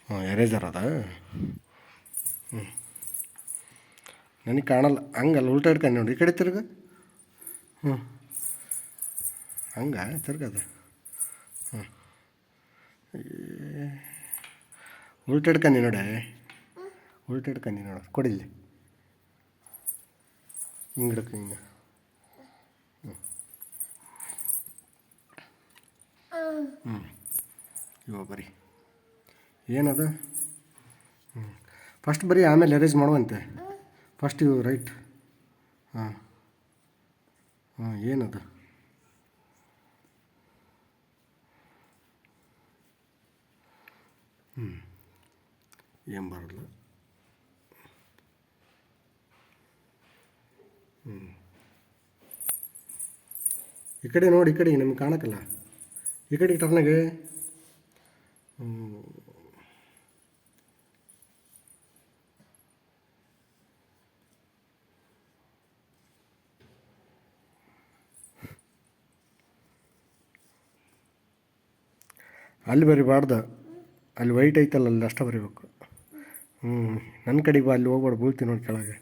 ಹಾಂ ಎರೇಸರ್ ಅದ. ಹ್ಞೂ ನನಗೆ ಕಾಣಲ್ಲ. ಹಂಗಲ್ಲ, ಉಲ್ಟಾ ಹಿಡ್ಕೊಂಡು ನೋಡಿ, ಈ ಕಡೆ ತಿರ್ಗ. ಹ್ಞೂ ಹಂಗೆ ತಿರ್ಗದ. ಹ್ಞೂ ಉಲ್ಟಾ ಹಿಡ್ಕೊಂಡು ನೋಡಿ, ಉಲ್ಟಾ ಹಿಡ್ಕೊಂಡು ನೋಡು, ಕೊಡಿಲ್ಲಿ ಹಿಂಗೆ ಹಿಡ್ಕ, ಹಿಂಗೆ. ಹ್ಞೂ ಹ್ಞೂ ಇವಾಗ ಬರೀ ಏನದ. ಹ್ಞೂ ಫಸ್ಟ್ ಬರೀ, ಆಮೇಲೆ ಎರೇಸ್ ಮಾಡುವಂತೆ. ಫಸ್ಟ್ ಇವು ರೈಟ್. ಹಾಂ ಹಾಂ ಏನದು. ಏನು ಬರಲ್ಲ. ಈ ಕಡೆ ನೋಡಿ, ಈ ಕಡೆ ನಿಮ್ಗೆ ಕಾಣಕ್ಕಲ್ಲ. ಈ ಕಡೆ ಟರ್ನಾಗೆ. ಅಲ್ಲಿ ಬರಿಬಾರ್ದು, ಅಲ್ಲಿ ವೈಟ್ ಐತಲ್ಲ, ಅಲ್ಲಿ ಅಷ್ಟೇ ಬರಿಬೇಕು. ನನ್ನ ಕಡೆಗೆ ಬಾ, ಅಲ್ಲಿ ಹೋಗ್ಬೇಡ, ಬೀಳ್ತೀನಿ ನೋಡಿ ಕೆಳಗೆ.